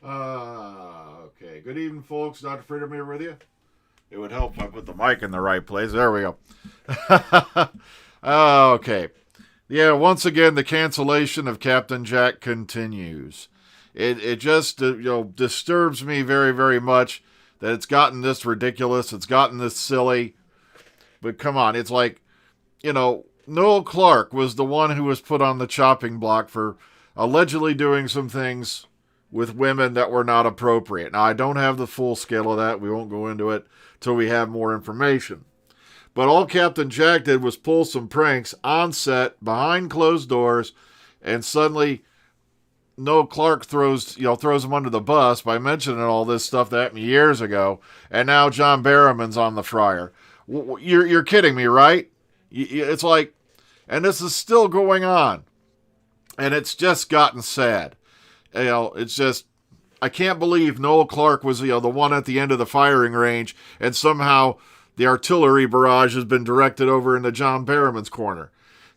Okay. Good evening, folks. Dr. Freedom here with you. It would help if I put the mic in the right place. There we go. Okay. Yeah, once again, the cancellation of Captain Jack continues. It just disturbs me very, very much that it's gotten this ridiculous. It's gotten this silly. But come on, it's like, Noel Clark was the one who was put on the chopping block for allegedly doing some things with women that were not appropriate. Now, I don't have the full scale of that. We won't go into it till we have more information. But all Captain Jack did was pull some pranks on set, behind closed doors, and suddenly Noel Clark throws him under the bus by mentioning all this stuff that happened years ago, and now John Barrowman's on the fryer. You're kidding me, right? It's like, and this is still going on, and it's just gotten sad. It's just, I can't believe Noel Clark was the one at the end of the firing range, and somehow the artillery barrage has been directed over into John Barrowman's corner.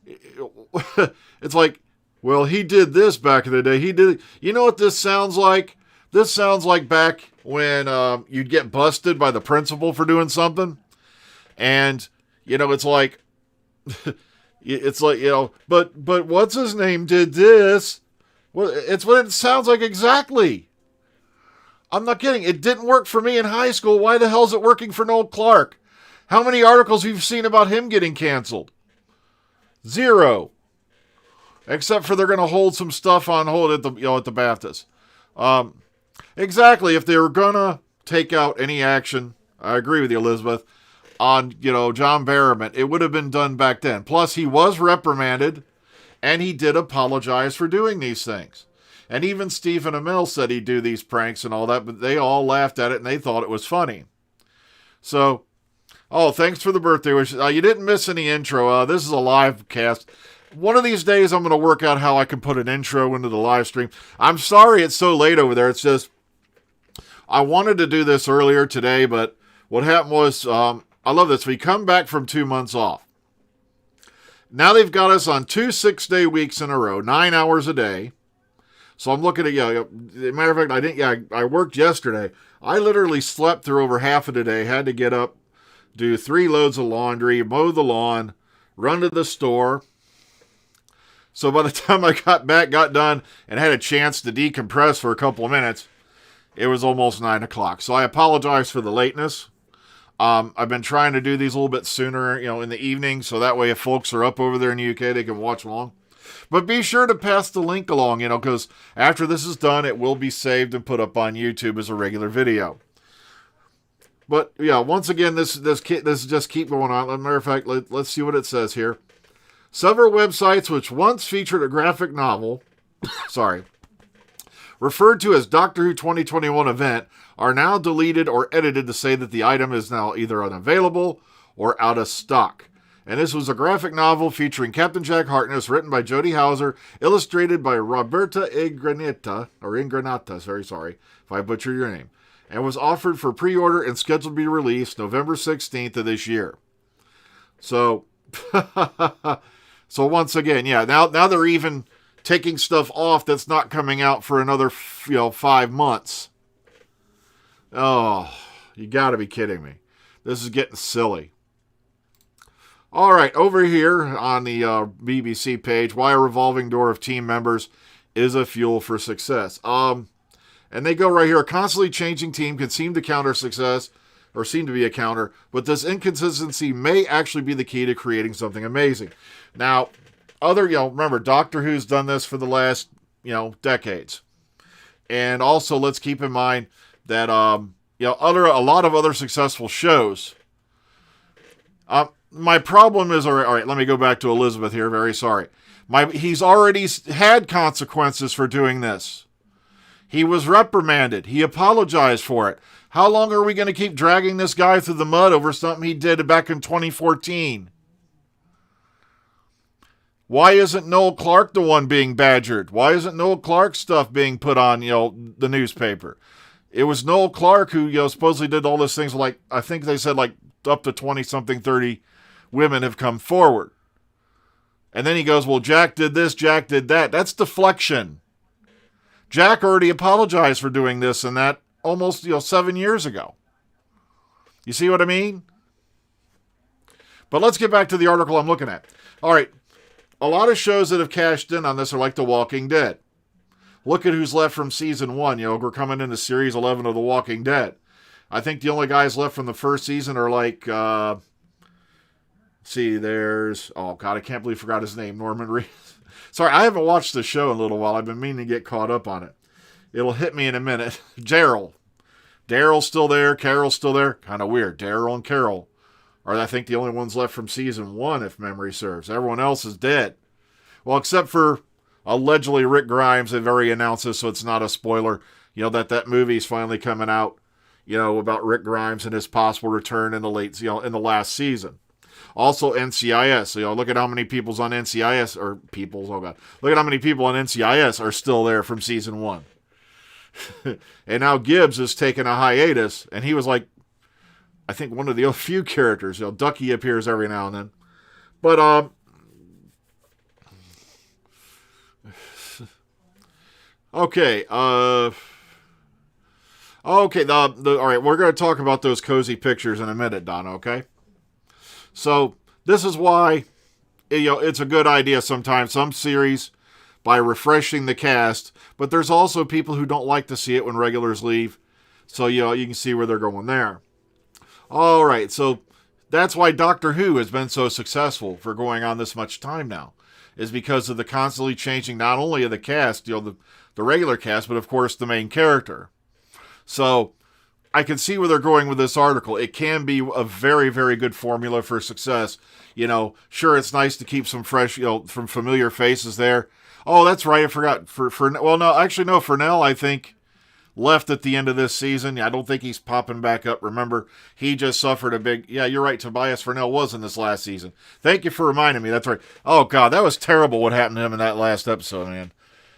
It's like, well, he did this back in the day. He did. You know what this sounds like? This sounds like back when you'd get busted by the principal for doing something, and it's like, but what's his name did this? Well, it's what it sounds like exactly. I'm not kidding. It didn't work for me in high school. Why the hell is it working for Noel Clark? How many articles have you seen about him getting canceled? Zero. Except for they're going to hold some stuff on hold at the BAFTAs. Exactly. If they were going to take out any action, I agree with you, Elizabeth, on John Barrowman, it would have been done back then. Plus, he was reprimanded, and he did apologize for doing these things. And even Stephen Amell said he'd do these pranks and all that, but they all laughed at it and they thought it was funny. So, thanks for the birthday wishes. You didn't miss any intro. This is a live cast. One of these days, I'm going to work out how I can put an intro into the live stream. I'm sorry it's so late over there. It's just, I wanted to do this earlier today, but what happened was, I love this. We come back from 2 months off. Now they've got us on 2 6-day weeks in a row, 9 hours a day. So I'm looking at, matter of fact, I worked yesterday. I literally slept through over half of the day, had to get up, do 3 loads of laundry, mow the lawn, run to the store. So by the time I got done, and had a chance to decompress for a couple of minutes, it was almost 9 o'clock. So I apologize for the lateness. I've been trying to do these a little bit sooner, in the evening, so that way if folks are up over there in the UK, they can watch along. But be sure to pass the link along, because after this is done, it will be saved and put up on YouTube as a regular video. But yeah, once again, this just keep going on. As a matter of fact, let's see what it says here. Several websites which once featured a graphic novel, referred to as Doctor Who 2021 event, are now deleted or edited to say that the item is now either unavailable or out of stock. And this was a graphic novel featuring Captain Jack Harkness, written by Jodie Hauser, illustrated by Roberta Ingranata, very sorry if I butcher your name, and was offered for pre-order and scheduled to be released November 16th of this year. So, once again, now they're even taking stuff off that's not coming out for another 5 months. Oh, you got to be kidding me. This is getting silly. All right, over here on the BBC page, why a revolving door of team members is a fuel for success. And they go right here, a constantly changing team can seem to counter success, or seem to be a counter, but this inconsistency may actually be the key to creating something amazing. Now, remember, Doctor Who's done this for the last, decades. And also, let's keep in mind that, a lot of other successful shows. My problem is, all right, let me go back to Elizabeth here. Very sorry. He's already had consequences for doing this. He was reprimanded. He apologized for it. How long are we going to keep dragging this guy through the mud over something he did back in 2014? Why isn't Noel Clark the one being badgered? Why isn't Noel Clark's stuff being put on, the newspaper? It was Noel Clark who, supposedly did all these things. Like, I think they said up to 20-something, 30 women have come forward. And then he goes, well, Jack did this, Jack did that. That's deflection. Jack already apologized for doing this and that almost 7 years ago. You see what I mean? But let's get back to the article I'm looking at. All right. A lot of shows that have cashed in on this are like The Walking Dead. Look at who's left from season 1. We're coming into series 11 of The Walking Dead. I think the only guys left from the first season are like, there's, oh God, I can't believe I forgot his name, Norman Reedus. Sorry, I haven't watched the show in a little while. I've been meaning to get caught up on it. It'll hit me in a minute. Daryl's still there. Carol's still there. Kind of weird. Daryl and Carol are, I think, the only ones left from season 1, if memory serves. Everyone else is dead. Well, except for allegedly Rick Grimes. They've already announced this, so it's not a spoiler. That movie's finally coming out, about Rick Grimes and his possible return in the last season. Also, NCIS. So, look at how many people's on NCIS, or people's, oh God. Look at how many people on NCIS are still there from season 1. And now Gibbs is taking a hiatus, and he was like, I think one of the few characters. Ducky appears every now and then. But, okay, all right, we're going to talk about those cozy pictures in a minute, Don, okay? So, this is why, it's a good idea sometimes, some series, by refreshing the cast, but there's also people who don't like to see it when regulars leave, so, you can see where they're going there. All right, so that's why Doctor Who has been so successful for going on this much time now, is because of the constantly changing not only of the cast, the regular cast, but of course the main character. So I can see where they're going with this article. It can be a very, very good formula for success. Sure, it's nice to keep some fresh, from familiar faces there. Oh, that's right, I forgot. Fernell, I think, left at the end of this season. I don't think he's popping back up. Remember, he just suffered a big... Yeah, you're right, Tobias Fernell was in this last season. Thank you for reminding me. That's right. Oh, God, that was terrible what happened to him in that last episode, man.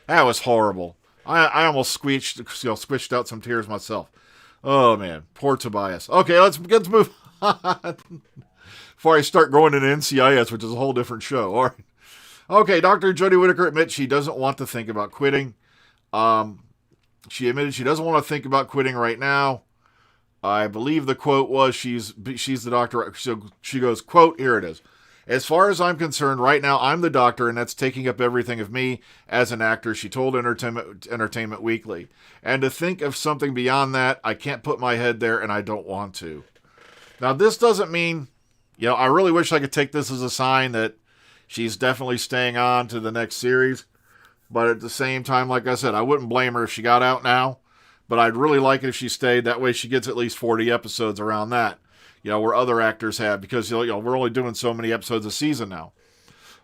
That was horrible. I almost squished out some tears myself. Oh, man. Poor Tobias. Okay, let's move on. Before I start going into NCIS, which is a whole different show. All right. Okay, Dr. Jodie Whittaker admits she doesn't want to think about quitting. She admitted she doesn't want to think about quitting right now. I believe the quote was, she's the doctor. So she goes, quote, here it is. As far as I'm concerned, right now, I'm the doctor, and that's taking up everything of me as an actor, she told Entertainment Weekly. And to think of something beyond that, I can't put my head there, and I don't want to. Now, this doesn't mean, I really wish I could take this as a sign that she's definitely staying on to the next series. But at the same time, like I said, I wouldn't blame her if she got out now. But I'd really like it if she stayed. That way she gets at least 40 episodes around that. Where other actors have. Because, we're only doing so many episodes a season now.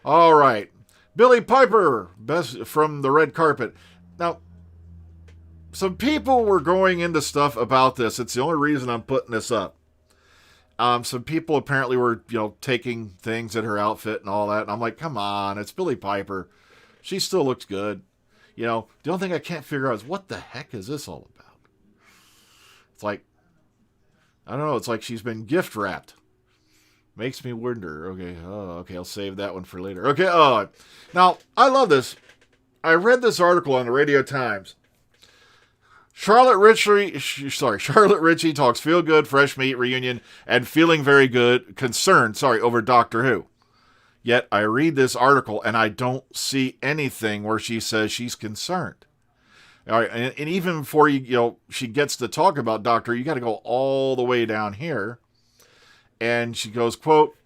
All right. Billy Piper, best from the red carpet. Now, some people were going into stuff about this. It's the only reason I'm putting this up. Some people apparently were, taking things at her outfit and all that. And I'm like, come on, it's Billy Piper. She still looks good. The only thing I can't figure out is what the heck is this all about? It's like, I don't know. It's like she's been gift wrapped. Makes me wonder. Okay. Oh, okay. I'll save that one for later. Okay. Oh, now I love this. I read this article on the Radio Times. Charlotte Ritchie talks feel good, fresh meat reunion and feeling very good, concerned, over Doctor Who. Yet I read this article and I don't see anything where she says she's concerned. All right, and even before she gets to talk about Doctor, you got to go all the way down here. And she goes, quote,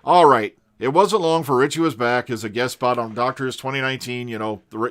all right, it wasn't long for Ritchie was back as a guest spot on Doctor's 2019,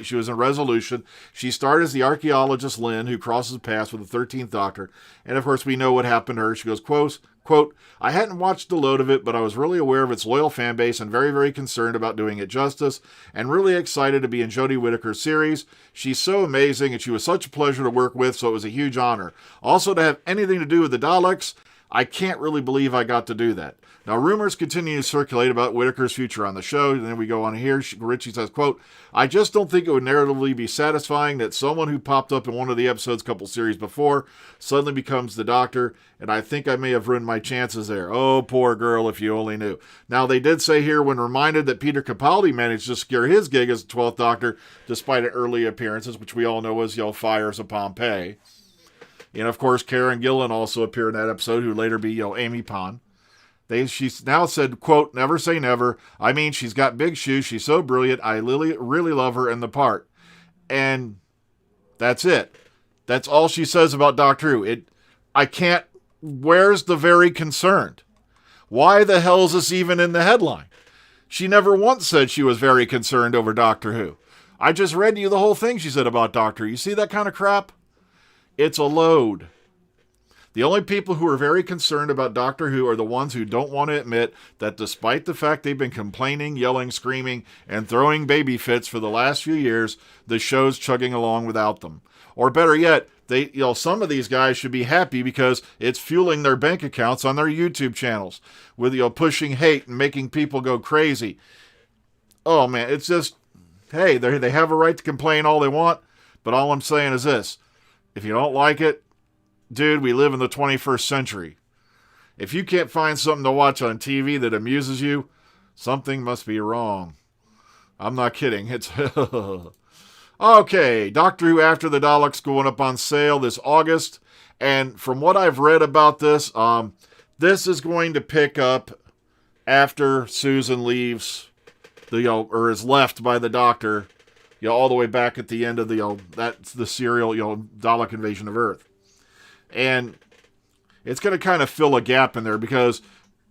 she was in Resolution. She starred as the archaeologist Lynn, who crosses paths with the 13th Doctor. And of course, we know what happened to her. She goes, quote, I hadn't watched a load of it, but I was really aware of its loyal fan base and very, very concerned about doing it justice and really excited to be in Jodie Whittaker's series. She's so amazing and she was such a pleasure to work with, so it was a huge honor. Also, to have anything to do with the Daleks, I can't really believe I got to do that. Now, rumors continue to circulate about Whittaker's future on the show, and then we go on here. Ritchie says, quote, I just don't think it would narratively be satisfying that someone who popped up in one of the episodes a couple series before suddenly becomes the Doctor, and I think I may have ruined my chances there. Oh, poor girl, if you only knew. Now, they did say here, when reminded that Peter Capaldi managed to secure his gig as the 12th Doctor, despite early appearances, which we all know was, Fires of Pompeii. And, of course, Karen Gillan also appeared in that episode, who later be, Amy Pond. She's now said, quote, never say never. I mean, she's got big shoes. She's so brilliant. I really love her in the part. And that's it. That's all she says about Doctor Who. Where's the very concerned? Why the hell is this even in the headline? She never once said she was very concerned over Doctor Who. I just read you the whole thing she said about Doctor Who. You see that kind of crap? It's a load. The only people who are very concerned about Doctor Who are the ones who don't want to admit that despite the fact they've been complaining, yelling, screaming, and throwing baby fits for the last few years, the show's chugging along without them. Or better yet, some of these guys should be happy because it's fueling their bank accounts on their YouTube channels with, pushing hate and making people go crazy. Oh man, it's just, hey, they have a right to complain all they want, but all I'm saying is this. If you don't like it, dude, we live in the 21st century. If you can't find something to watch on TV that amuses you, something must be wrong. I'm not kidding. It's okay. Doctor Who After the Daleks going up on sale this August. And from what I've read about this, this is going to pick up after Susan leaves, or is left by the Doctor, all the way back at the end of that's the serial, Dalek Invasion of Earth. And it's going to kind of fill a gap in there because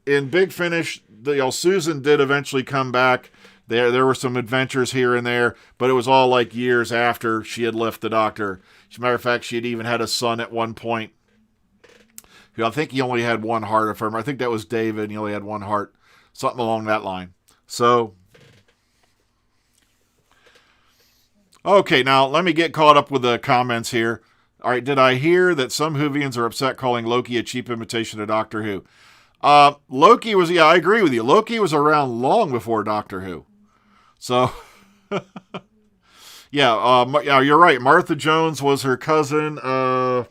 in Big Finish, Susan did eventually come back. There were some adventures here and there, but it was all like years after she had left the Doctor. As a matter of fact, she had even had a son at one point. I think he only had one heart. I think that was David, and he only had one heart. Something along that line. So, okay, now let me get caught up with the comments here. All right, did I hear that some Whovians are upset calling Loki a cheap imitation of Doctor Who? Loki was, I agree with you. Loki was around long before Doctor Who. So, yeah, you're right. Martha Jones was her cousin. I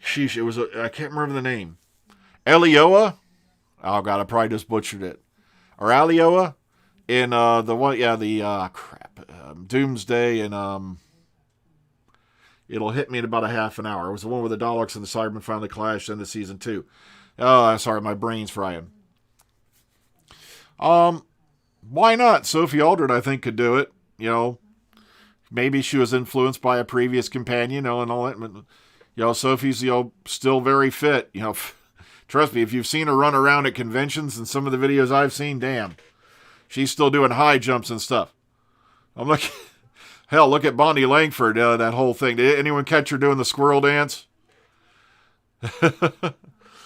can't remember the name. Elioa? Oh, God, I probably just butchered it. Or Alioa? In Doomsday and, it'll hit me in about a half an hour. It was the one where the Daleks and the Cybermen finally clashed into season 2. Oh, sorry, my brain's frying. Why not? Sophie Aldred, I think, could do it. Maybe she was influenced by a previous companion, and all that. Sophie's, still very fit. Trust me, if you've seen her run around at conventions and some of the videos I've seen, damn. She's still doing high jumps and stuff. I'm like... Hell, look at Bonnie Langford, that whole thing. Did anyone catch her doing the squirrel dance?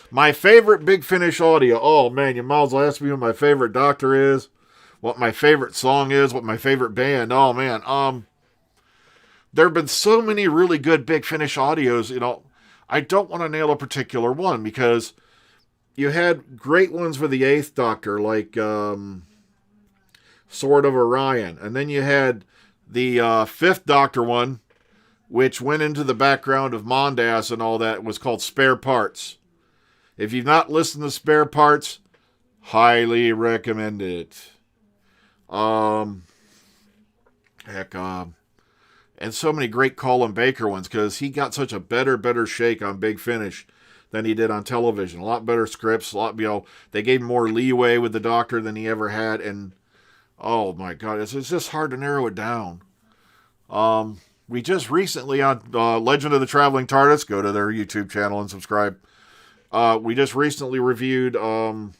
My favorite Big Finish audio. Oh, man, you might as well ask me who my favorite Doctor is, what my favorite song is, what my favorite band. Oh, man. There have been so many really good Big Finish audios. I don't want to nail a particular one because you had great ones with the 8th Doctor, like Sword of Orion. And then you had the 5th Doctor one, which went into the background of Mondas and all that, was called Spare Parts. If you've not listened to Spare Parts, highly recommend it. And so many great Colin Baker ones, because he got such a better shake on Big Finish than he did on television. A lot better scripts, they gave him more leeway with the Doctor than he ever had, and oh my God, it's just hard to narrow it down. We just recently on Legend of the Traveling TARDIS, go to their YouTube channel and subscribe. We just recently reviewed, oh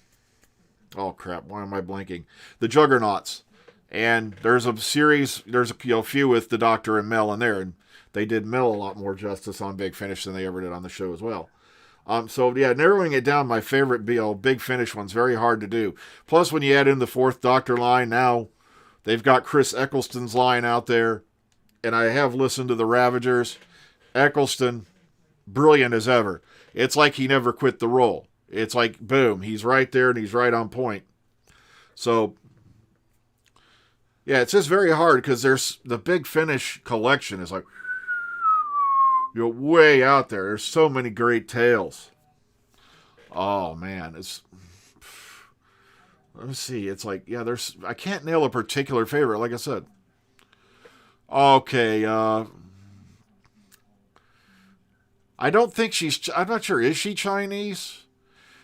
crap, why am I blanking? The Juggernauts. And there's a series, there's a few with the Doctor and Mel in there, and they did Mel a lot more justice on Big Finish than they ever did on the show as well. So yeah, narrowing it down, my favorite Big Finish one's very hard to do. Plus, when you add in the 4th Doctor line, now they've got Chris Eccleston's line out there, and I have listened to the Ravagers. Eccleston, brilliant as ever. It's like he never quit the role. It's like, boom, he's right there and he's right on point. So, yeah, it's just very hard because there's the Big Finish collection is like, way out there. There's so many great tales. Oh, man. Let me see. It's like, yeah, I can't nail a particular favorite, like I said. Okay, I don't think I'm not sure, is she Chinese?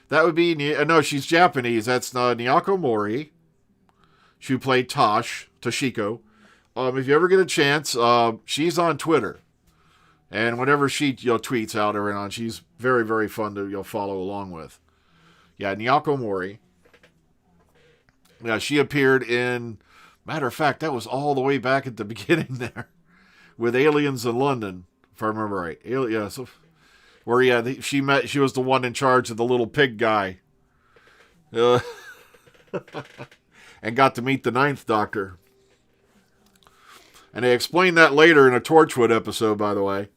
That would be, no, she's Japanese. That's Nyako Mori. She played Toshiko. If you ever get a chance, she's on Twitter. And whenever she tweets out every now and she's very, very fun to follow along with. Yeah, Nyako Mori. Yeah, she appeared in, matter of fact, that was all the way back at the beginning there. With Aliens in London, if I remember right. Yeah, so, where she was the one in charge of the little pig guy. And got to meet the Ninth Doctor. And they explained that later in a Torchwood episode, by the way.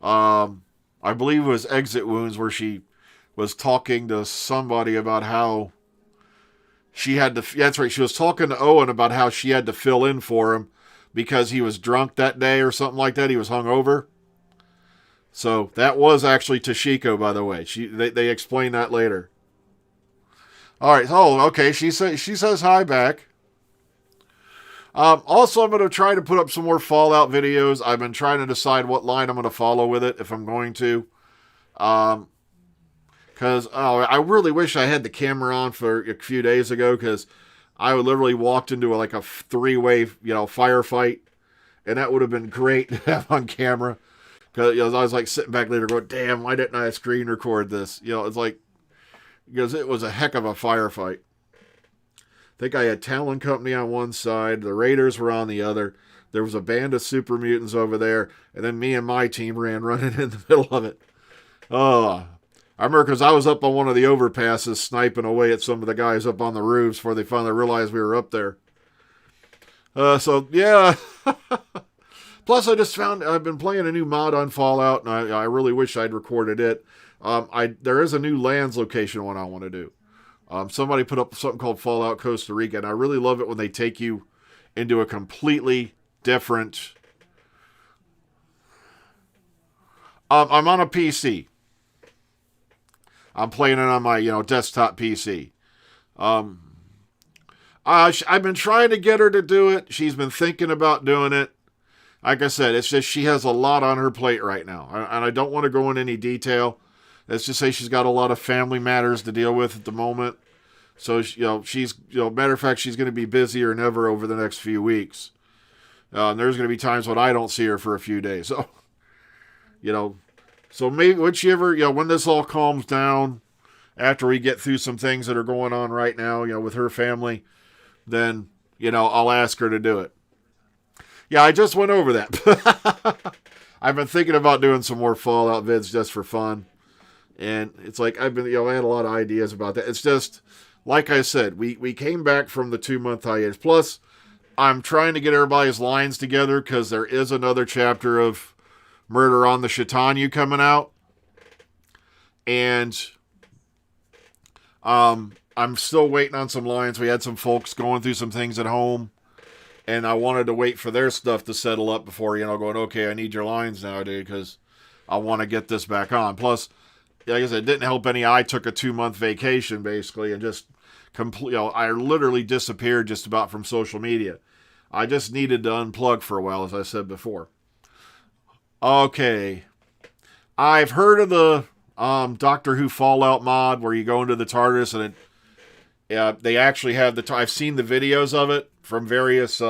I believe it was Exit Wounds, where she was talking to somebody about how she had to... That's right, she was talking to Owen about how she had to fill in for him because he was drunk that day or something like that. He was hungover. So that was actually Toshiko, by the way. They explained that later. All right. Oh, okay. She says hi back. Also, I'm going to try to put up some more Fallout videos. I've been trying to decide what line I'm going to follow with it, if I'm going to. Because I really wish I had the camera on for a few days ago, because I literally walked into a three-way firefight, and that would have been great to have on camera. Because I was like sitting back later going, damn, why didn't I screen record this? It's like, because it was a heck of a firefight. I think I had Talon Company on one side, the Raiders were on the other. There was a band of super mutants over there, and then me and my team ran running in the middle of it. I remember because I was up on one of the overpasses sniping away at some of the guys up on the roofs before they finally realized we were up there. So, yeah. Plus, I just found I've been playing a new mod on Fallout, and I really wish I'd recorded it. There is a new lands location one I want to do. Somebody put up something called Fallout Costa Rica, and I really love it when they take you into a completely different... I'm on a PC. I'm playing it on my, desktop PC. I've been trying to get her to do it. She's been thinking about doing it. Like I said, it's just she has a lot on her plate right now. And I don't want to go into any detail. Let's just say she's got a lot of family matters to deal with at the moment. So, she's, matter of fact, she's going to be busier than ever over the next few weeks. And there's going to be times when I don't see her for a few days. So, so maybe whichever, when this all calms down, after we get through some things that are going on right now, with her family, then, I'll ask her to do it. Yeah, I just went over that. I've been thinking about doing some more Fallout vids just for fun. And it's like, I had a lot of ideas about that. It's just, like I said, we came back from the 2-month hiatus. Plus, I'm trying to get everybody's lines together because there is another chapter of Murder on the Chatannu coming out. And I'm still waiting on some lines. We had some folks going through some things at home. And I wanted to wait for their stuff to settle up before, going, okay, I need your lines now, dude, because I want to get this back on. Plus, like I said, it didn't help any. I took a 2-month vacation, basically, and just I literally disappeared just about from social media. I just needed to unplug for a while, as I said before. Okay. I've heard of the Doctor Who Fallout mod where you go into the TARDIS and they actually have I've seen the videos of it from various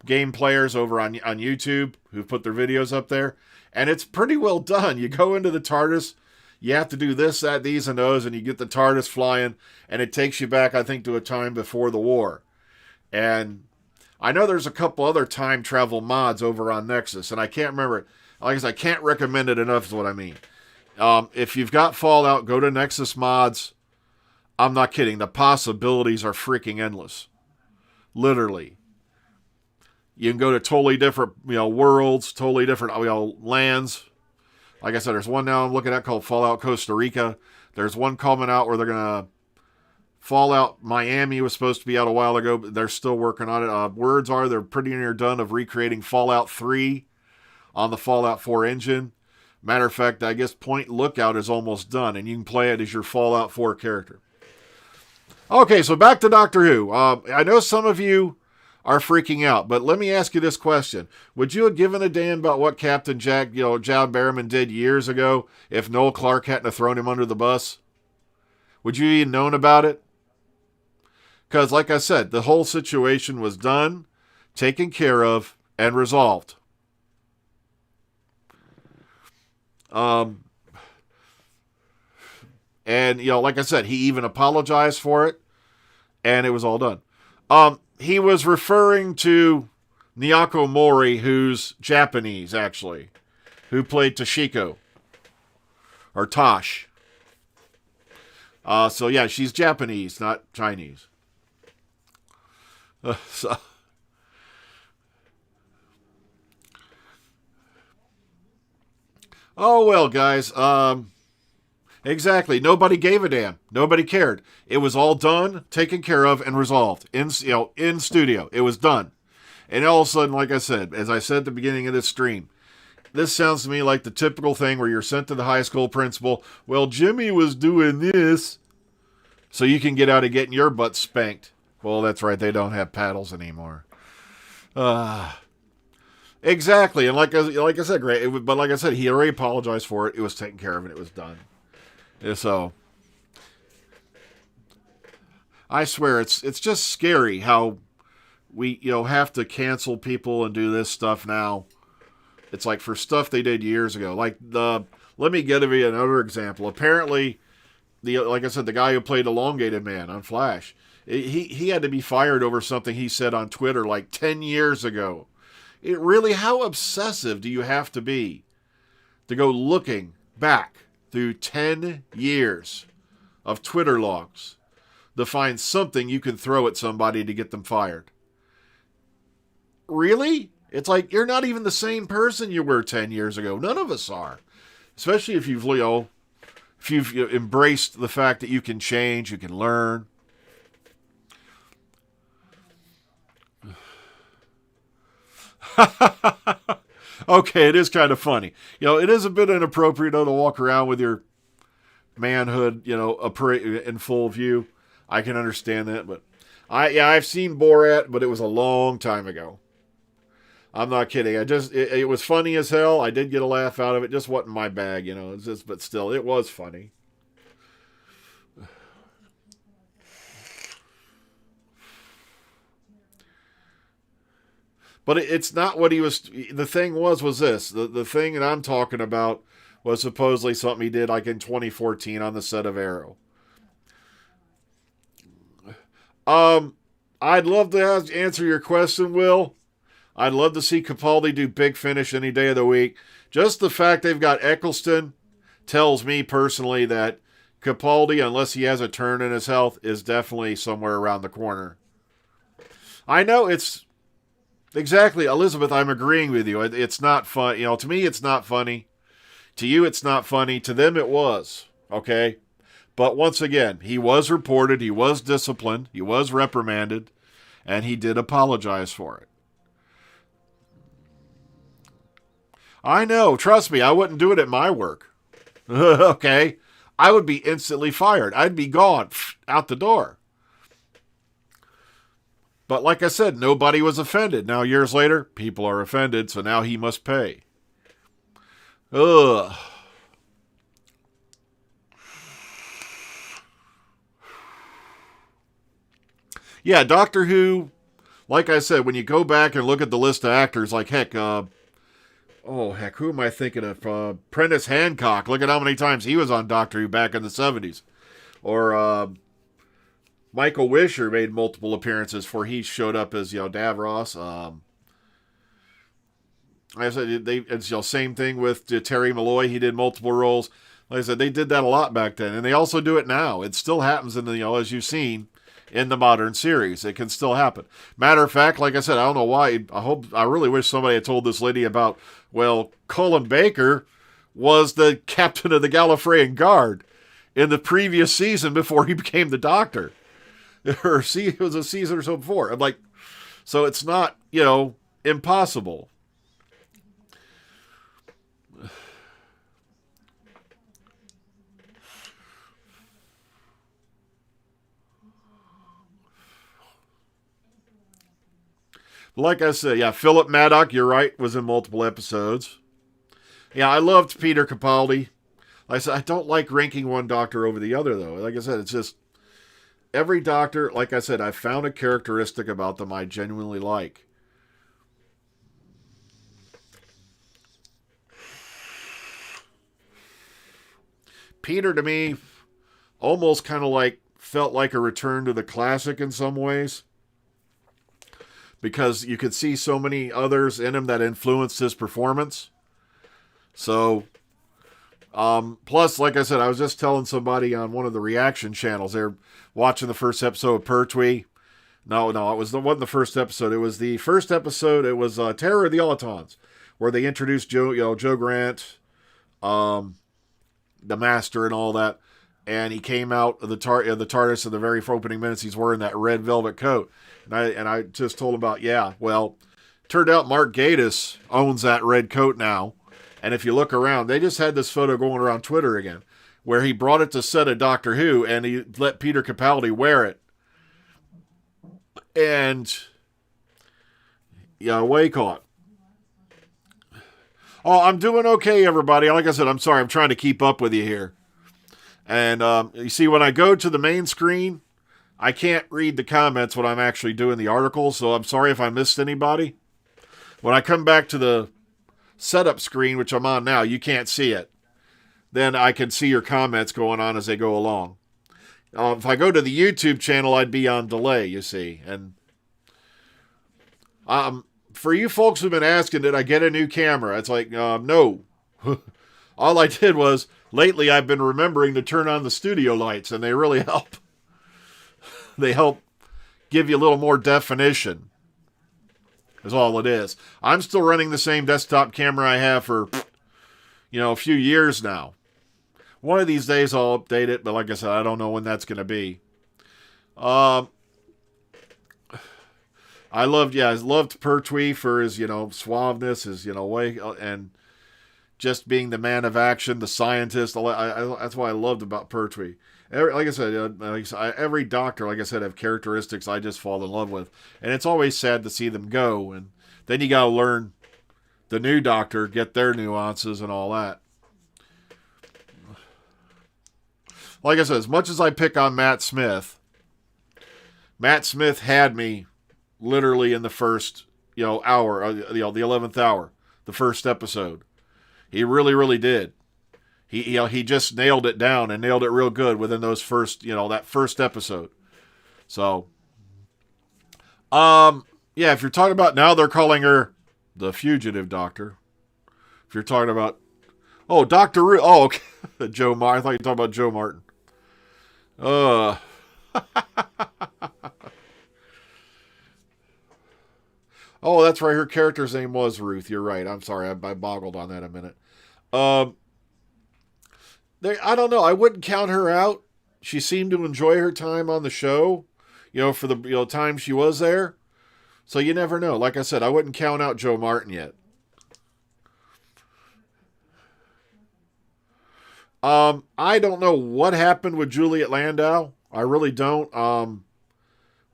game players over on YouTube who've put their videos up there. And it's pretty well done. You go into the TARDIS, you have to do this, that, these, and those, and you get the TARDIS flying, and it takes you back, I think, to a time before the war. And I know there's a couple other time travel mods over on Nexus, and I can't remember. Like I said, I can't recommend it enough is what I mean. If you've got Fallout, go to Nexus Mods. I'm not kidding. The possibilities are freaking endless. Literally. You can go to totally different, worlds, totally different, lands. Like I said, there's one now I'm looking at called Fallout Costa Rica. There's one coming out where they're going to Fallout Miami was supposed to be out a while ago, but they're still working on it. Words are they're pretty near done of recreating Fallout 3 on the Fallout 4 engine. Matter of fact, I guess Point Lookout is almost done, and you can play it as your Fallout 4 character. Okay, so back to Doctor Who. I know some of you are freaking out, but let me ask you this question. Would you have given a damn about what Captain Jack, John Barrowman did years ago if Noel Clarke hadn't have thrown him under the bus? Would you even known about it? Because, like I said, the whole situation was done, taken care of, and resolved. And, like I said, he even apologized for it, and it was all done. He was referring to Nyako Mori, who's Japanese, actually, who played Toshiko, or Tosh. So, yeah, she's Japanese, not Chinese. Oh, well, guys. Exactly. Nobody gave a damn. Nobody cared. It was all done, taken care of, and resolved in studio. It was done. And all of a sudden, like I said, as I said at the beginning of this stream, this sounds to me like the typical thing where you're sent to the high school principal. Well, Jimmy was doing this, so you can get out of getting your butt spanked. Well, that's right. They don't have paddles anymore. Exactly. And like I said, great. But like I said, he already apologized for it. It was taken care of and it was done. So, I swear, it's just scary how we, have to cancel people and do this stuff now. It's like for stuff they did years ago. Like let me give you another example. Apparently, like I said, the guy who played Elongated Man on Flash, he had to be fired over something he said on Twitter like 10 years ago. How obsessive do you have to be to go looking back through 10 years of Twitter logs to find something you can throw at somebody to get them fired? Really? It's like you're not even the same person you were 10 years ago. None of us are. Especially if you've embraced the fact that you can change, you can learn. Okay, it is kind of funny. It is a bit inappropriate to walk around with your manhood, in full view. I can understand that, but I've seen Borat, but it was a long time ago. I'm not kidding. It was funny as hell. I did get a laugh out of it. Just wasn't my bag, but still, it was funny. But it's not what he was. The thing was this. The thing that I'm talking about was supposedly something he did like in 2014 on the set of Arrow. I'd love to answer your question, Will. I'd love to see Capaldi do Big Finish any day of the week. Just the fact they've got Eccleston tells me personally that Capaldi, unless he has a turn in his health, is definitely somewhere around the corner. I know it's... Exactly, Elizabeth, I'm agreeing with you. It's not fun. To me, it's not funny. To you, it's not funny. To them, it was. Okay? But once again, he was reported, he was disciplined, he was reprimanded, and he did apologize for it. I know, trust me, I wouldn't do it at my work. Okay? I would be instantly fired. I'd be gone, out the door. But like I said, nobody was offended. Now, years later, people are offended, so now he must pay. Ugh. Yeah, Doctor Who, like I said, when you go back and look at the list of actors, like heck, who am I thinking of? Prentice Hancock. Look at how many times he was on Doctor Who back in the 70s. Or, Michael Wisher made multiple appearances before he showed up as, Davros. Like I said, it's same thing with Terry Malloy. He did multiple roles. Like I said, they did that a lot back then, and they also do it now. It still happens in the, as you've seen in the modern series. It can still happen. Matter of fact, like I said, I don't know why. I really wish somebody had told this lady about, Colin Baker was the captain of the Gallifreyan Guard in the previous season before he became the Doctor. Or it was a season or so before. I'm like, so it's not, impossible. Like I said, yeah, Philip Maddock, you're right, was in multiple episodes. Yeah, I loved Peter Capaldi. Like I said, I don't like ranking one Doctor over the other, though. Like I said, it's just every Doctor, like I said, I found a characteristic about them I genuinely like. Peter, to me, almost kind of like felt like a return to the classic in some ways, because you could see so many others in him that influenced his performance. So, plus, like I said, I was just telling somebody on one of the reaction channels, they're watching the first episode of Pertwee. No, it wasn't the first episode. It was the first episode. It was Terror of the Autons, where they introduced Joe Grant, the Master, and all that. And he came out of the TARDIS in the very opening minutes. He's wearing that red velvet coat. And I just told him about, turned out Mark Gatiss owns that red coat now. And if you look around, they just had this photo going around Twitter again, where he brought it to set of Doctor Who, and he let Peter Capaldi wear it. And, way caught. Oh, I'm doing okay, everybody. Like I said, I'm sorry. I'm trying to keep up with you here. And you see, when I go to the main screen, I can't read the comments when I'm actually doing the article, so I'm sorry if I missed anybody. When I come back to the setup screen, which I'm on now, you can't see it. Then I can see your comments going on as they go along. If I go to the YouTube channel, I'd be on delay, you see. And for you folks who've been asking, did I get a new camera? It's like, no. All I did was, lately I've been remembering to turn on the studio lights, and they really help. They help give you a little more definition. Is all it is. I'm still running the same desktop camera I have for, a few years now. One of these days I'll update it, but like I said, I don't know when that's going to be. I loved Pertwee for his, suaveness, his, way, and just being the man of action, the scientist. That's what I loved about Pertwee. Like I said, every Doctor, like I said, have characteristics I just fall in love with. And it's always sad to see them go. And then you got to learn the new Doctor, get their nuances and all that. Like I said, as much as I pick on Matt Smith had me literally in the first, hour, the 11th hour, the first episode. He really, really did. He just nailed it down and nailed it real good within those first, that first episode. So, if you're talking about, now they're calling her the Fugitive Doctor. If you're talking about, Dr. Okay. Joe Martin. I thought you were talking about Joe Martin. That's right. Her character's name was Ruth. You're right. I'm sorry. I boggled on that a minute. I don't know. I wouldn't count her out. She seemed to enjoy her time on the show, for the time she was there. So you never know. Like I said, I wouldn't count out Joe Martin yet. I don't know what happened with Juliet Landau. I really don't.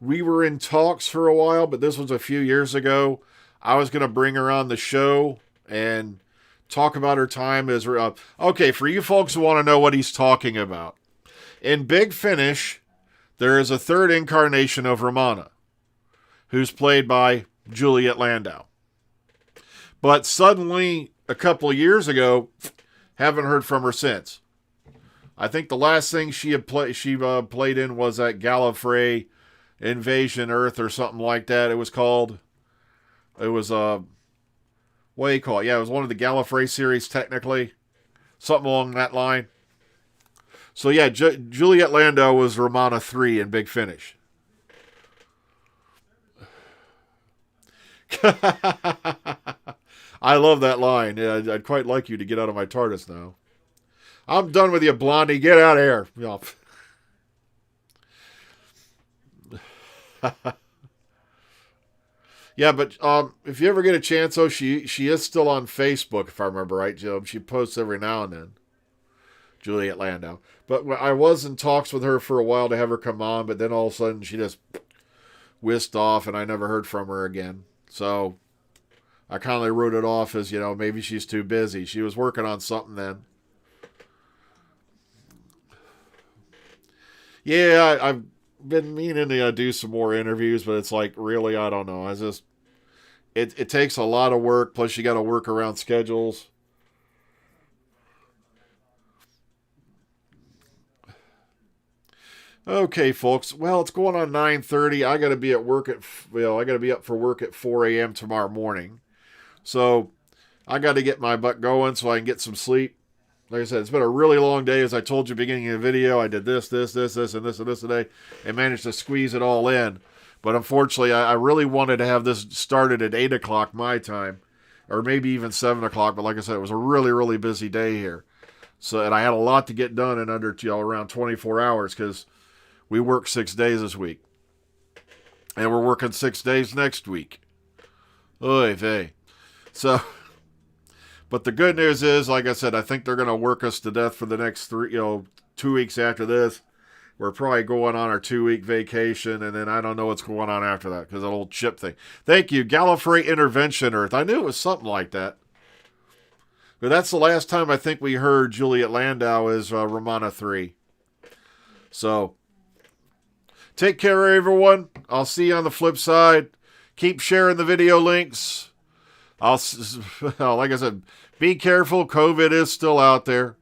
We were in talks for a while, but this was a few years ago. I was going to bring her on the show and talk about her time as... okay, for you folks who want to know what he's talking about. In Big Finish, there is a third incarnation of Romana, who's played by Juliet Landau. But suddenly, a couple of years ago, haven't heard from her since. I think the last thing she played in was that Gallifrey Invasion Earth or something like that. It was called. It was what do you call it? Yeah, it was one of the Gallifrey series technically, something along that line. So yeah, Juliet Landau was Romana 3 in Big Finish. I love that line. Yeah, I'd quite like you to get out of my TARDIS now. I'm done with you, Blondie. Get out of here. Yeah, but if you ever get a chance, though, she is still on Facebook, if I remember right, Joe. She posts every now and then. Juliet Landau. But I was in talks with her for a while to have her come on, but then all of a sudden she just whisked off, and I never heard from her again. So I kind of wrote it off as, maybe she's too busy. She was working on something then. Yeah, I've been meaning to do some more interviews, but it's like, really, I don't know. It takes a lot of work, plus you got to work around schedules. Okay, folks. Well, it's going on 9:30. I got to be at work I got to be up for work at 4 a.m. tomorrow morning. So I got to get my butt going so I can get some sleep. Like I said, it's been a really long day. As I told you beginning of the video, I did this, and this today, and managed to squeeze it all in. But unfortunately, I really wanted to have this started at 8 o'clock my time, or maybe even 7 o'clock. But like I said, it was a really, really busy day here. So, and I had a lot to get done in under around 24 hours because we work 6 days this week. And we're working 6 days next week. Oy vey. So, but the good news is, like I said, I think they're going to work us to death for the next 2 weeks after this. We're probably going on our 2-week vacation, and then I don't know what's going on after that because that old chip thing. Thank you, Gallifrey Intervention Earth. I knew it was something like that. But that's the last time I think we heard Juliet Landau as Romana 3. So, take care, everyone. I'll see you on the flip side. Keep sharing the video links. Like I said, be careful. COVID is still out there.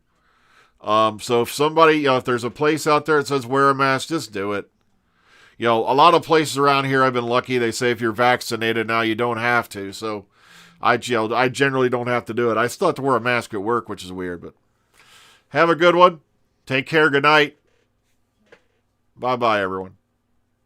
So if somebody, if there's a place out there that says wear a mask, just do it. A lot of places around here I've been lucky. They say if you're vaccinated now, you don't have to. So I generally don't have to do it. I still have to wear a mask at work, which is weird. But have a good one. Take care. Good night. Bye-bye, everyone.